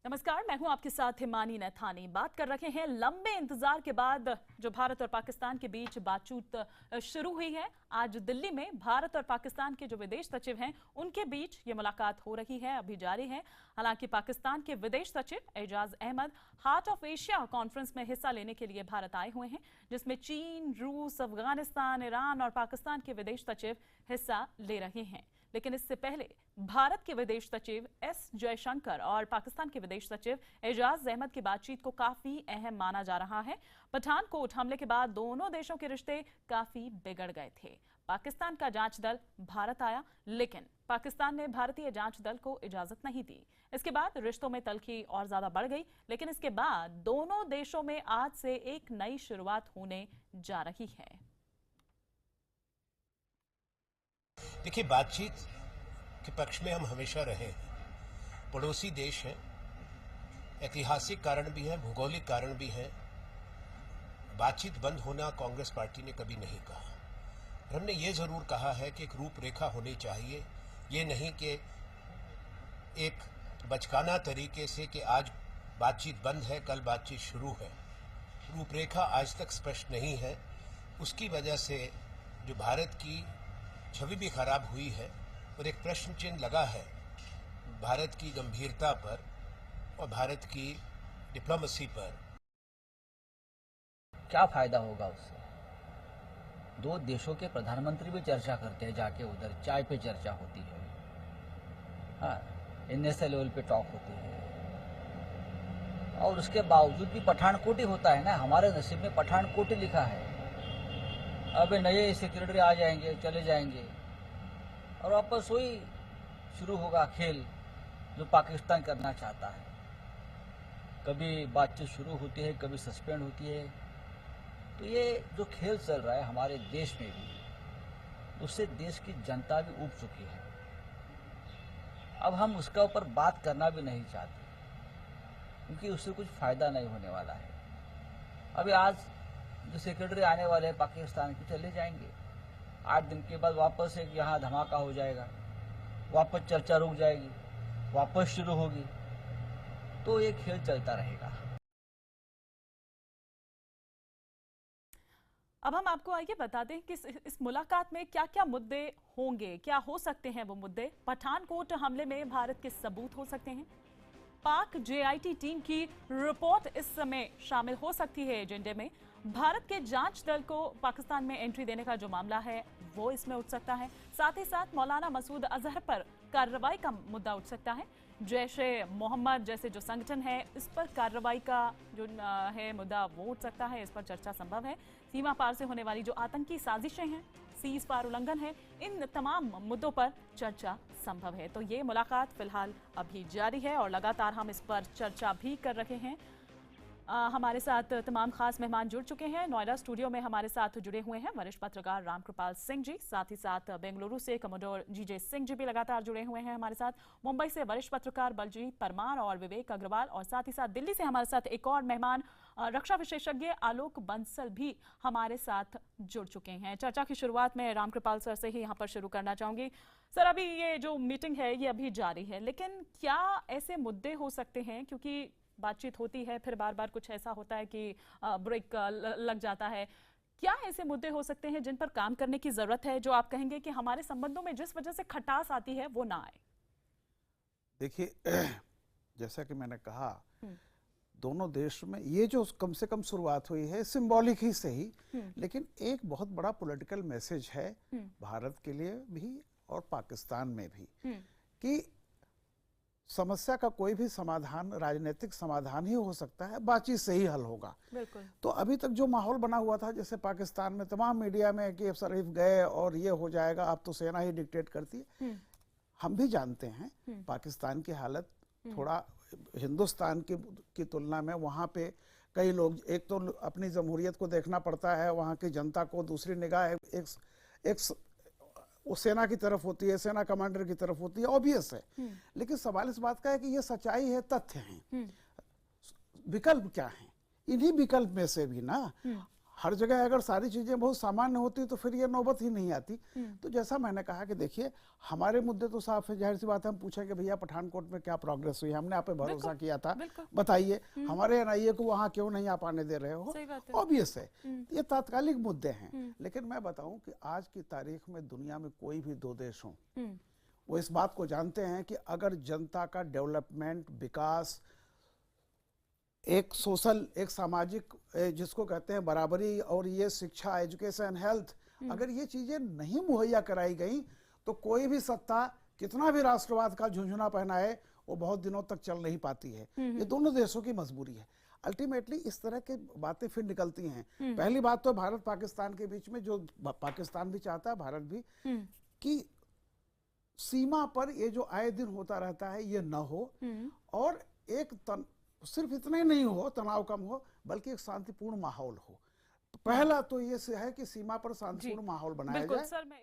नमस्कार, मैं हूं आपके साथ हिमानी नैथानी। बात कर रहे हैं लंबे इंतजार के बाद जो भारत और पाकिस्तान के बीच बातचीत शुरू हुई है। आज दिल्ली में भारत और पाकिस्तान के जो विदेश सचिव हैं उनके बीच ये मुलाकात हो रही है, अभी जारी है। हालांकि पाकिस्तान के विदेश सचिव Ejaz Ahmad heart of Asia conference में हिस्सा लेने के लिए भारत आए हुए हैं, जिसमें चीन, रूस, अफगानिस्तान, ईरान और पाकिस्तान के विदेश सचिव हिस्सा ले रहे हैं। लेकिन इससे पहले भारत के विदेश सचिव एस जयशंकर और पाकिस्तान के विदेश सचिव एजाज अहमद की बातचीत को काफी अहम माना जा रहा है। पठानकोट हमले के बाद दोनों देशों के रिश्ते काफी बिगड़ गए थे। पाकिस्तान का जांच दल भारत आया, लेकिन पाकिस्तान ने भारतीय जांच दल को इजाजत नहीं दी। इसके बाद रिश्तों में तल्खी और ज्यादा बढ़ गई। लेकिन इसके बाद दोनों देशों में आज से एक नई शुरुआत होने जा रही है। देखिए, बातचीत के पक्ष में हम हमेशा रहे हैं। पड़ोसी देश हैं, ऐतिहासिक कारण भी हैं, भौगोलिक कारण भी हैं। बातचीत बंद होना कांग्रेस पार्टी ने कभी नहीं कहा। हमने ये जरूर कहा है कि एक रूपरेखा होनी चाहिए। ये नहीं कि एक बचकाना तरीके से कि आज बातचीत बंद है, कल बातचीत शुरू है। रूपरेखा आज तक स्पष्ट नहीं है। उसकी वजह से जो भारत की छवि भी खराब हुई है और एक प्रश्न चिन्ह लगा है भारत की गंभीरता पर और भारत की डिप्लोमेसी पर। क्या फायदा होगा उससे? दो देशों के प्रधानमंत्री भी चर्चा करते हैं, जाके उधर चाय पे चर्चा होती है, हाँ, NSA लेवल पे टॉक होती है, और उसके बावजूद भी पठानकोट ही होता है ना। हमारे नसीब में पठानकोट ही लिखा है। अब नए सेक्रेटरी आ जाएंगे, चले जाएंगे और वापस वही शुरू होगा खेल जो पाकिस्तान करना चाहता है। कभी बातचीत शुरू होती है, कभी सस्पेंड होती है। तो ये जो खेल चल रहा है हमारे देश में भी, उससे देश की जनता भी ऊब चुकी है। अब हम उसका ऊपर बात करना भी नहीं चाहते, क्योंकि उससे कुछ फायदा नहीं होने वाला है। अभी आज जो सेक्रेटरी आने वाले हैं पाकिस्तान के, चले जाएंगे। 8 दिन के बाद वापस एक यहाँ धमाका हो जाएगा, वापस चर्चा रुक जाएगी, वापस शुरू होगी। तो ये खेल चलता रहेगा। अब हम आपको आइए बता दें कि इस मुलाकात में क्या क्या मुद्दे होंगे, क्या हो सकते हैं वो मुद्दे। पठानकोट हमले में भारत के सबूत हो सकते हैं। पाक JIT टीम की रिपोर्ट इस समय शामिल हो सकती है एजेंडे में। भारत के जांच दल को पाकिस्तान में एंट्री देने का जो मामला है वो इसमें उठ सकता है। साथ ही साथ मौलाना मसूद अजहर पर कार्रवाई का मुद्दा उठ सकता है। जैश-ए-मोहम्मद जैसे जो संगठन है, इस पर कार्रवाई का जो है मुद्दा वो उठ सकता है। इस पर चर्चा संभव है। सीमा पार से होने वाली जो आतंकी साजिशें हैं, सीज पार उल्लंघन है, इन तमाम मुद्दों पर चर्चा संभव है। तो ये मुलाकात फिलहाल अभी जारी है और लगातार हम इस पर चर्चा भी कर रहे हैं। हमारे साथ तमाम खास मेहमान जुड़ चुके हैं। नोएडा स्टूडियो में हमारे साथ जुड़े हुए हैं वरिष्ठ पत्रकार रामकृपाल सिंह जी। साथ ही साथ बेंगलुरु से कमोडोर GJ सिंह जी भी लगातार जुड़े हुए हैं हमारे साथ। मुंबई से वरिष्ठ पत्रकार बलजीत परमार और विवेक अग्रवाल, और साथ ही साथ दिल्ली से हमारे साथ एक और मेहमान रक्षा विशेषज्ञ आलोक बंसल भी हमारे साथ जुड़ चुके हैं। चर्चा की शुरुआत में रामकृपाल सर से ही यहाँ पर शुरू करना चाहूंगी। सर, अभी ये जो मीटिंग है ये अभी जारी है, लेकिन क्या ऐसे मुद्दे हो सकते हैं, क्योंकि बातचीत होती है फिर बार बार कुछ ऐसा होता है कि ब्रेक लग जाता है, क्या ऐसे मुद्दे हो सकते हैं जिन पर काम करने की जरूरत है, जो आप कहेंगे कि हमारे संबंधों में जिस वजह से खटास आती है वो ना आए? देखिए, जैसा कि मैंने कहा, दोनों देश में ये जो कम से कम शुरुआत हुई है सिंबॉलिक ही सही, लेकिन एक बहुत बड़ा पॉलिटिकल मैसेज है भारत के लिए भी और पाकिस्तान में भी, कि समस्या का कोई भी समाधान राजनीतिक समाधान ही हो सकता है, बातचीत से ही हल होगा। बिल्कुल। तो अभी तक जो माहौल बना हुआ था, जैसे पाकिस्तान में तमाम मीडिया में कि शरीफ गए और ये हो जाएगा, अब तो सेना ही डिक्टेट करती है। हम भी जानते हैं पाकिस्तान की हालत थोड़ा हिंदुस्तान की तुलना में, वहाँ पे कई लोग, एक तो अपनी जमहूरियत को देखना पड़ता है, वहाँ की जनता को, दूसरी निगाह एक वो सेना की तरफ होती है, सेना कमांडर की तरफ होती है, ऑब्वियस है। लेकिन सवाल इस बात का है कि ये सच्चाई है, तथ्य हैं, विकल्प क्या हैं? इन्हीं विकल्प में से भी ना हर जगह अगर सारी चीजें बहुत सामान्य होती तो फिर ये नौबत ही नहीं आती। तो जैसा मैंने कहा कि देखिए, हमारे मुद्दे तो साफ है, जाहिर सी बात है। हम पूछे कि भैया पठानकोट में क्या प्रोग्रेस हुई, हमने आप पे भरोसा किया था, बताइए हमारे एनआईए को वहां क्यों नहीं आप आने दे रहे हो। ऑब्वियस है ये तात्कालिक मुद्दे हैं, लेकिन मैं बताऊं कि आज की तारीख में दुनिया में कोई भी दो देश हो, वो इस बात को जानते हैं कि अगर जनता का डेवलपमेंट, विकास, एक सोशल, एक सामाजिक, जिसको कहते हैं बराबरी, और ये शिक्षा, एजुकेशन, हेल्थ, अगर ये चीजें नहीं मुहैया कराई गई तो कोई भी सत्ता कितना भी राष्ट्रवाद का झुंझुना पहनाए वो बहुत दिनों तक चल नहीं पाती है। ये दोनों देशों की मजबूरी है। अल्टीमेटली इस तरह के बातें फिर निकलती हैं। पहली बात तो भारत पाकिस्तान के बीच में, जो पाकिस्तान भी चाहता है, भारत भी, कि सीमा पर ये जो आए दिन होता रहता है ये न हो, और एक सिर्फ इतना ही नहीं हो, तनाव कम हो, बल्कि एक शांतिपूर्ण माहौल हो। पहला तो ये है कि सीमा पर शांतिपूर्ण माहौल बनाया जाए।